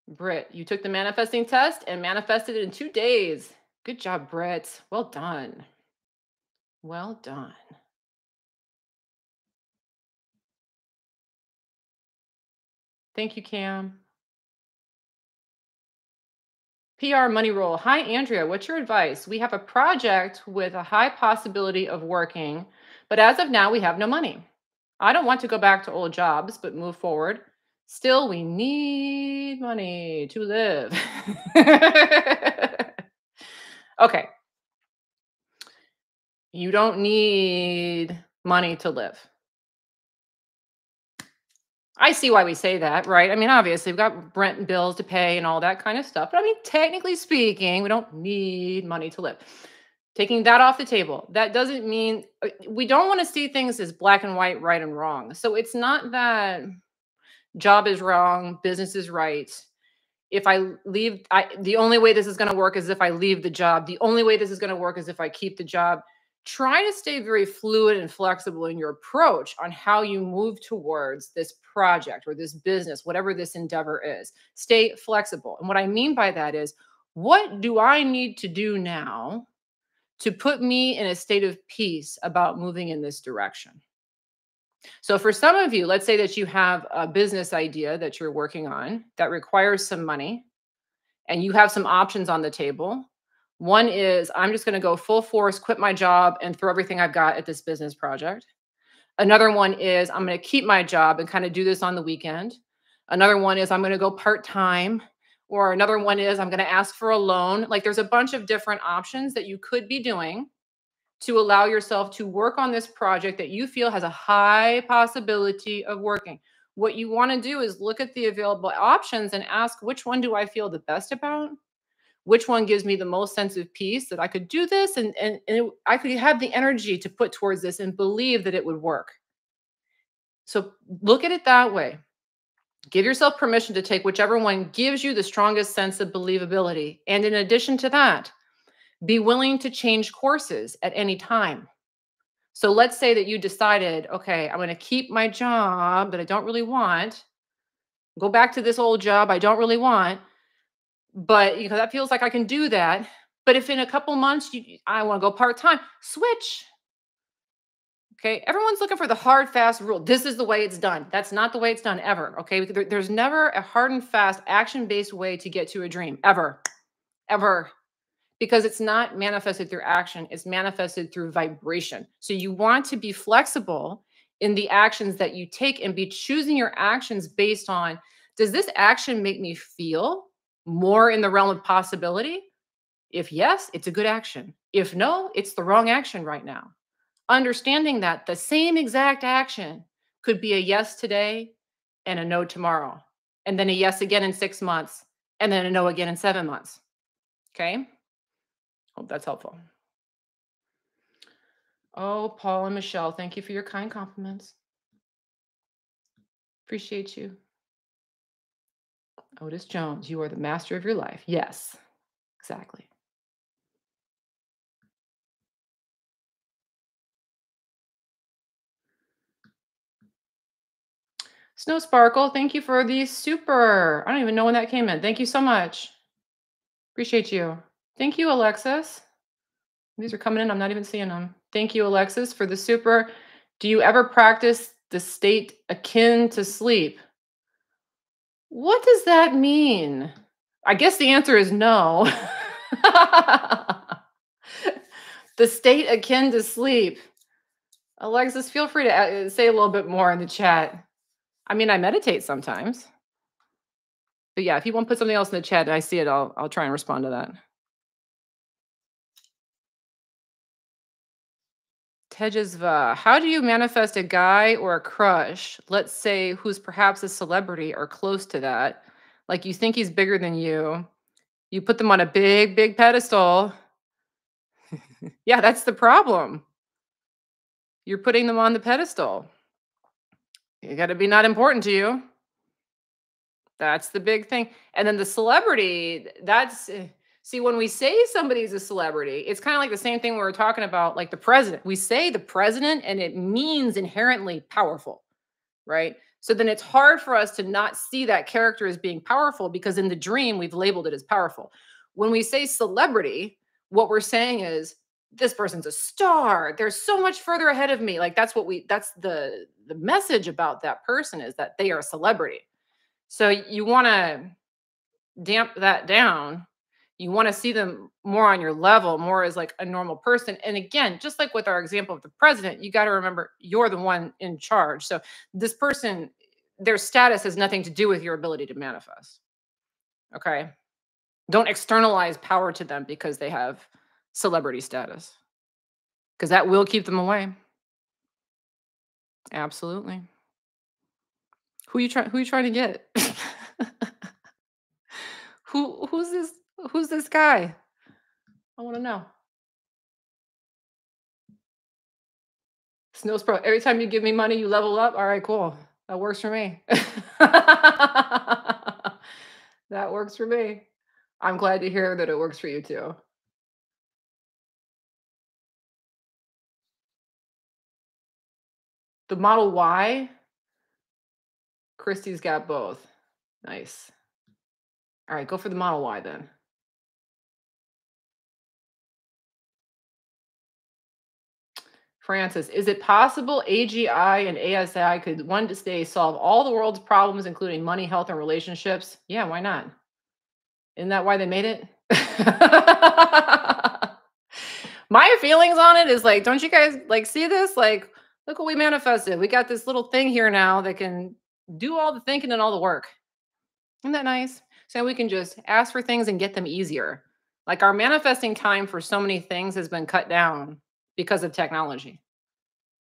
Britt, you took the manifesting test and manifested it in 2 days. Good job, Britt. Well done. Well done. Thank you, Cam. PR Money Roll. Hi, Andrea. What's your advice? We have a project with a high possibility of working, but as of now, we have no money. I don't want to go back to old jobs, but move forward. Still, we need money to live. Okay. You don't need money to live. I see why we say that, right? I mean, obviously, we've got rent and bills to pay and all that kind of stuff. But I mean, technically speaking, we don't need money to live. Taking that off the table, that doesn't mean we don't want to see things as black and white, right and wrong. So it's not that job is wrong, business is right. If I leave, the only way this is going to work is if I leave the job. The only way this is going to work is if I keep the job. Try to stay very fluid and flexible in your approach on how you move towards this project or this business, whatever this endeavor is. Stay flexible. And what I mean by that is, what do I need to do now to put me in a state of peace about moving in this direction? So for some of you, let's say that you have a business idea that you're working on that requires some money and you have some options on the table. One is I'm just going to go full force, quit my job and throw everything I've got at this business project. Another one is I'm going to keep my job and kind of do this on the weekend. Another one is I'm going to go part-time, or another one is I'm going to ask for a loan. Like there's a bunch of different options that you could be doing to allow yourself to work on this project that you feel has a high possibility of working. What you want to do is look at the available options and ask, which one do I feel the best about? Which one gives me the most sense of peace that I could do this I could have the energy to put towards this and believe that it would work. So look at it that way. Give yourself permission to take whichever one gives you the strongest sense of believability. And in addition to that, be willing to change courses at any time. So let's say that you decided, okay, I'm going to keep my job that I don't really want, go back to this old job I don't really want, but that feels like I can do that. But if in a couple months I want to go part-time, switch. Okay, everyone's looking for the hard, fast rule. This is the way it's done. That's not the way it's done ever. Okay, there's never a hard and fast, action-based way to get to a dream, ever, ever, because it's not manifested through action. It's manifested through vibration. So you want to be flexible in the actions that you take and be choosing your actions based on, does this action make me feel more in the realm of possibility? If yes, it's a good action. If no, it's the wrong action right now. Understanding that the same exact action could be a yes today and a no tomorrow, and then a yes again in 6 months, and then a no again in 7 months. Okay? Hope that's helpful. Oh, Paul and Michelle, thank you for your kind compliments. Appreciate you. Otis Jones, you are the master of your life. Yes, exactly. Snow Sparkle, thank you for the super. I don't even know when that came in. Thank you so much. Appreciate you. Thank you, Alexis. These are coming in. I'm not even seeing them. Thank you, Alexis, for the super. Do you ever practice the state akin to sleep? What does that mean? I guess the answer is no. The state akin to sleep. Alexis, feel free to say a little bit more in the chat. I mean, I meditate sometimes. But yeah, if you want to put something else in the chat and I see it, I'll try and respond to that. Tejasva, how do you manifest a guy or a crush, let's say, who's perhaps a celebrity or close to that? Like you think he's bigger than you. You put them on a big, big pedestal. Yeah, that's the problem. You're putting them on the pedestal. You got to be not important to you. That's the big thing. And then the celebrity, see, when we say somebody's a celebrity, it's kind of like the same thing we were talking about, like the president. We say the president and it means inherently powerful, right? So then it's hard for us to not see that character as being powerful because in the dream, we've labeled it as powerful. When we say celebrity, what we're saying is, this person's a star. They're so much further ahead of me. Like that's the message about that person is that they are a celebrity. So you want to damp that down. You want to see them more on your level, more as like a normal person. And again, just like with our example of the president, you got to remember you're the one in charge. So this person, their status has nothing to do with your ability to manifest. Okay. Don't externalize power to them because they have celebrity status, because that will keep them away. Absolutely. Who you trying to get? Who's this guy? I want to know. Snows Pro. Every time you give me money, you level up. All right, cool. That works for me. That works for me. I'm glad to hear that it works for you too. The Model Y, Christy's got both. Nice. All right, go for the Model Y then. Francis, is it possible AGI and ASI could one day solve all the world's problems, including money, health, and relationships? Yeah, why not? Isn't that why they made it? My feelings on it is like, don't you guys like see this? Like, look what we manifested. We got this little thing here now that can do all the thinking and all the work. Isn't that nice? So we can just ask for things and get them easier. Like our manifesting time for so many things has been cut down because of technology.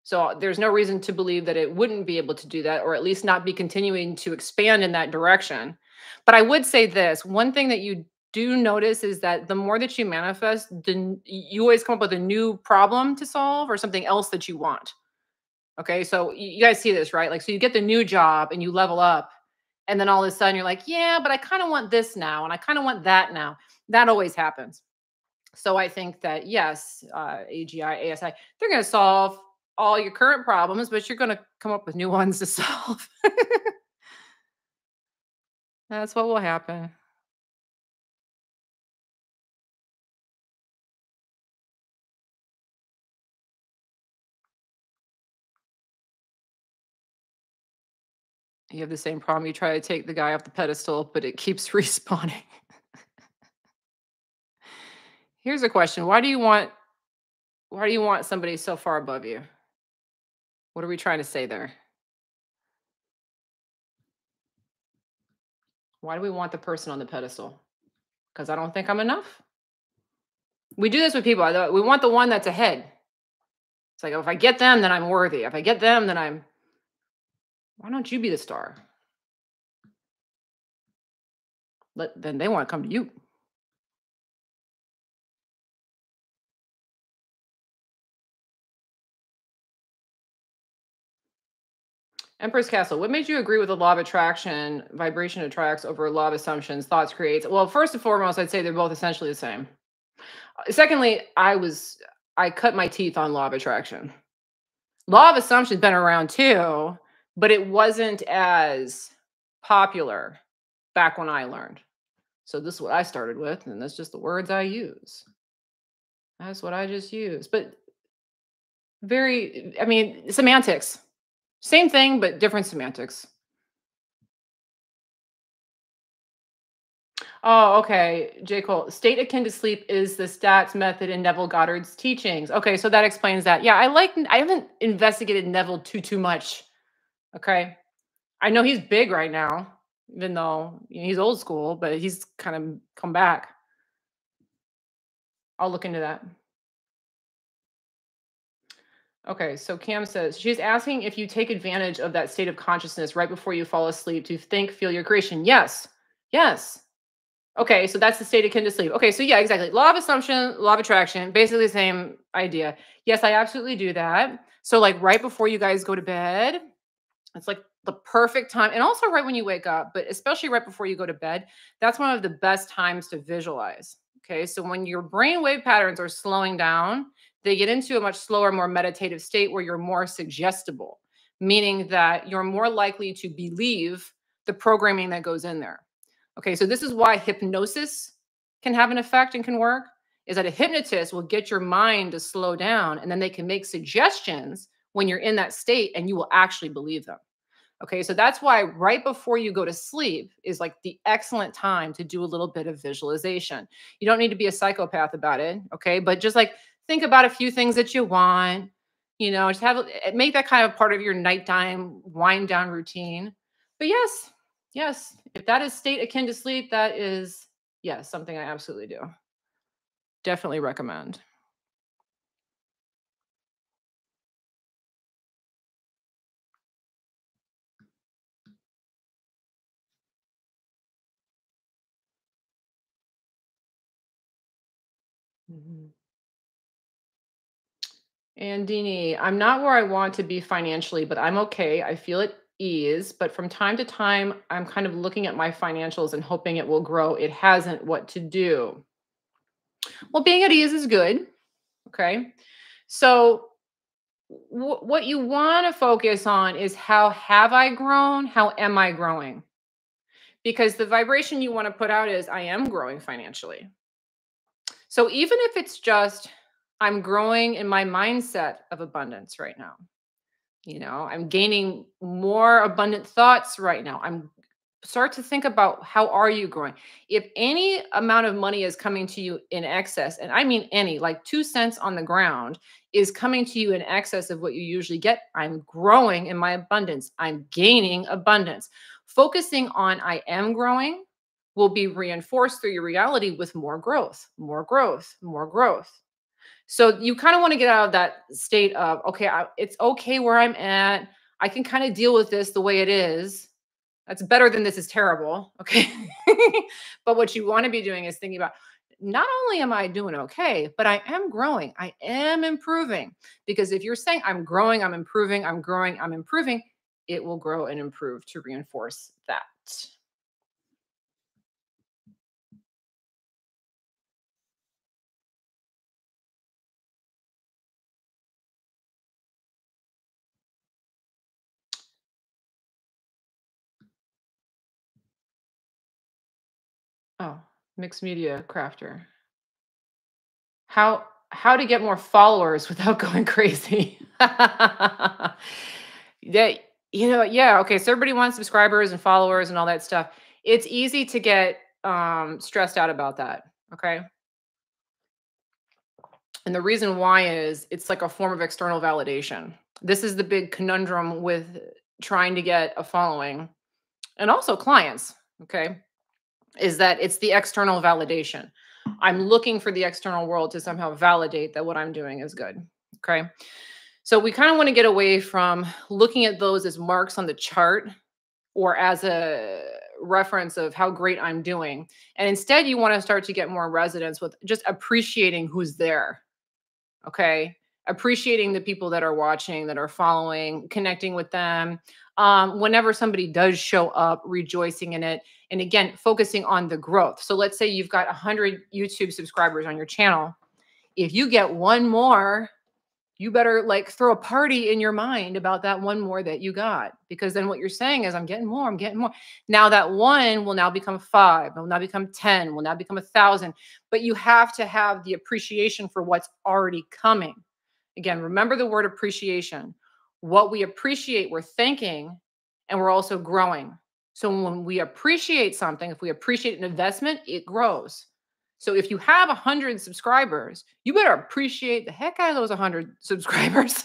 So there's no reason to believe that it wouldn't be able to do that, or at least not be continuing to expand in that direction. But I would say this one thing that you do notice is that the more that you manifest, you always come up with a new problem to solve or something else that you want. Okay. So you guys see this, right? Like, so you get the new job and you level up. And then all of a sudden you're like, yeah, but I kind of want this now. And I kind of want that now. That always happens. So I think that yes, AGI, ASI, they're going to solve all your current problems, but you're going to come up with new ones to solve. That's what will happen. You have the same problem. You try to take the guy off the pedestal, but it keeps respawning. Here's a question. Why do you want somebody so far above you? What are we trying to say there? Why do we want the person on the pedestal? Because I don't think I'm enough. We do this with people. We want the one that's ahead. It's like, oh, if I get them, then I'm worthy. If I get them, then I'm. Why don't you be the star? Then they want to come to you. Empress Castle, what made you agree with the law of attraction? Vibration attracts over law of assumptions, thoughts creates. Well, first and foremost, I'd say they're both essentially the same. Secondly, I cut my teeth on law of attraction. Law of assumption's been around too, but it wasn't as popular back when I learned. So this is what I started with, and that's just the words I use. That's what I just use. But I mean, semantics. Same thing, but different semantics. Oh, okay. J. Cole, state akin to sleep is the stats method in Neville Goddard's teachings. Okay, so that explains that. Yeah, I haven't investigated Neville too much. Okay. I know he's big right now, even though he's old school, but he's kind of come back. I'll look into that. Okay, so Cam says she's asking if you take advantage of that state of consciousness right before you fall asleep to think, feel your creation. Yes. Yes. Okay, so that's the state akin to sleep. Okay, so yeah, exactly. Law of assumption, law of attraction, basically the same idea. Yes, I absolutely do that. So like right before you guys go to bed, it's like the perfect time. And also right when you wake up, but especially right before you go to bed, that's one of the best times to visualize. Okay, so when your brain wave patterns are slowing down, they get into a much slower, more meditative state where you're more suggestible, meaning that you're more likely to believe the programming that goes in there. Okay, so this is why hypnosis can have an effect and can work, is that a hypnotist will get your mind to slow down and then they can make suggestions when you're in that state and you will actually believe them. Okay, so that's why right before you go to sleep is like the excellent time to do a little bit of visualization. You don't need to be a psychopath about it, okay? But just like think about a few things that you want, just make that kind of part of your nighttime wind down routine. But yes, yes, if that is state akin to sleep, that is yes, something I absolutely do. Definitely recommend. Mhm. And Dini, I'm not where I want to be financially, but I'm okay. I feel at ease. But from time to time, I'm kind of looking at my financials and hoping it will grow. It hasn't. What to do? Well, being at ease is good. Okay. So, what you want to focus on is how have I grown? How am I growing? Because the vibration you want to put out is I am growing financially. So, even if it's just I'm growing in my mindset of abundance right now. I'm gaining more abundant thoughts right now. I'm start to think about how are you growing. If any amount of money is coming to you in excess, and I mean any, like 2 cents on the ground is coming to you in excess of what you usually get, I'm growing in my abundance. I'm gaining abundance. Focusing on I am growing will be reinforced through your reality with more growth, more growth, more growth. So you kind of want to get out of that state of, okay, it's okay where I'm at. I can kind of deal with this the way it is. That's better than this is terrible. Okay. But what you want to be doing is thinking about not only am I doing okay, but I am growing. I am improving. Because if you're saying I'm growing, I'm improving, I'm growing, I'm improving, it will grow and improve to reinforce that. Oh, mixed media crafter. How to get more followers without going crazy. Yeah, yeah, okay, so everybody wants subscribers and followers and all that stuff. It's easy to get, stressed out about that, okay? And the reason why is it's like a form of external validation. This is the big conundrum with trying to get a following and also clients, okay? Is that it's the external validation. I'm looking for the external world to somehow validate that what I'm doing is good. Okay. So we kind of want to get away from looking at those as marks on the chart or as a reference of how great I'm doing. And instead, you want to start to get more resonance with just appreciating who's there. Okay. Appreciating the people that are watching, that are following, connecting with them. Whenever somebody does show up, rejoicing in it. And again, focusing on the growth. So let's say you've got 100 YouTube subscribers on your channel. If you get one more, you better like throw a party in your mind about that one more that you got. Because then what you're saying is, I'm getting more, I'm getting more. Now that one will now become five, will now become 10, will now become 1,000. But you have to have the appreciation for what's already coming. Again, remember the word appreciation. What we appreciate, we're thanking, and we're also growing. So when we appreciate something, if we appreciate an investment, it grows. So if you have 100 subscribers, you better appreciate the heck out of those 100 subscribers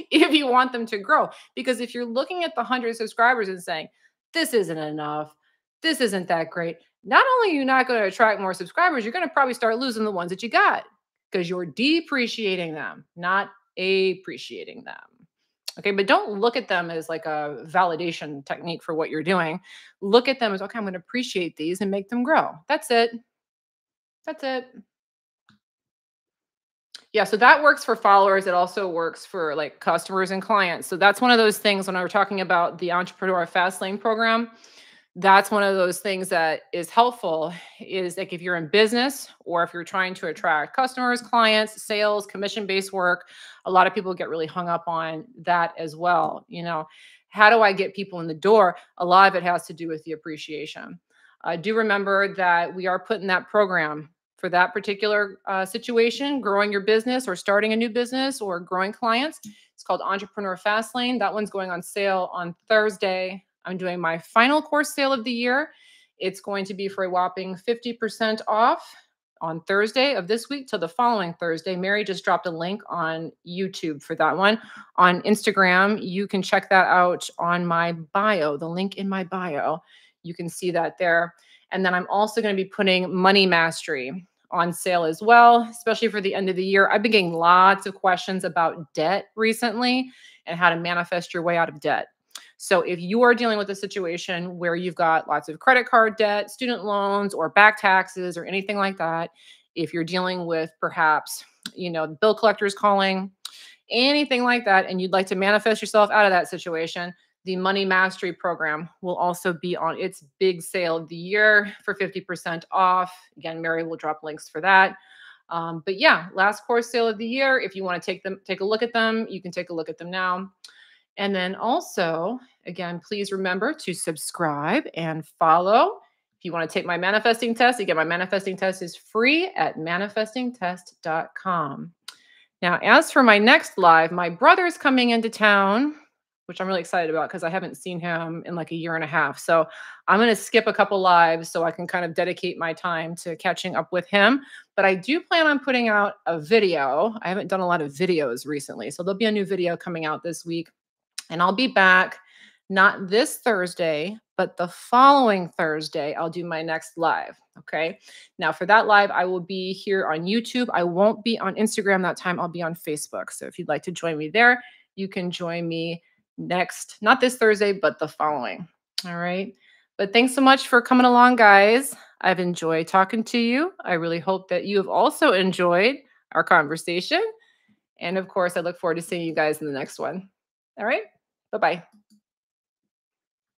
if you want them to grow. Because if you're looking at the 100 subscribers and saying, this isn't enough, this isn't that great, not only are you not going to attract more subscribers, you're going to probably start losing the ones that you got because you're depreciating them, not appreciating them. Okay, but don't look at them as like a validation technique for what you're doing. Look at them as, okay, I'm going to appreciate these and make them grow. That's it. That's it. Yeah, so that works for followers. It also works for like customers and clients. So that's one of those things when I were talking about the Entrepreneur Fast Lane program. That's one of those things that is helpful is like if you're in business or if you're trying to attract customers, clients, sales, commission-based work, a lot of people get really hung up on that as well. How do I get people in the door? A lot of it has to do with the appreciation. Do remember that we are putting that program for that particular situation, growing your business or starting a new business or growing clients. It's called Entrepreneur Fastlane. That one's going on sale on Thursday. I'm doing my final course sale of the year. It's going to be for a whopping 50% off on Thursday of this week till the following Thursday. Mary just dropped a link on YouTube for that one. On Instagram, you can check that out on my bio, the link in my bio. You can see that there. And then I'm also going to be putting Money Mastery on sale as well, especially for the end of the year. I've been getting lots of questions about debt recently and how to manifest your way out of debt. So if you are dealing with a situation where you've got lots of credit card debt, student loans, or back taxes or anything like that, if you're dealing with perhaps, bill collectors calling, anything like that, and you'd like to manifest yourself out of that situation, the Money Mastery program will also be on its big sale of the year for 50% off. Again, Mary will drop links for that. But yeah, last course sale of the year. If you want to take a look at them, you can take a look at them now. And then also, again, please remember to subscribe and follow. If you want to take my manifesting test, again, my manifesting test is free at manifestingtest.com. Now, as for my next live, my brother's coming into town, which I'm really excited about because I haven't seen him in like a year and a half. So I'm going to skip a couple lives so I can kind of dedicate my time to catching up with him. But I do plan on putting out a video. I haven't done a lot of videos recently. So there'll be a new video coming out this week. And I'll be back not this Thursday, but the following Thursday. I'll do my next live. Okay. Now, for that live, I will be here on YouTube. I won't be on Instagram that time. I'll be on Facebook. So if you'd like to join me there, you can join me next, not this Thursday, but the following. All right. But thanks so much for coming along, guys. I've enjoyed talking to you. I really hope that you have also enjoyed our conversation. And of course, I look forward to seeing you guys in the next one. All right. Bye bye.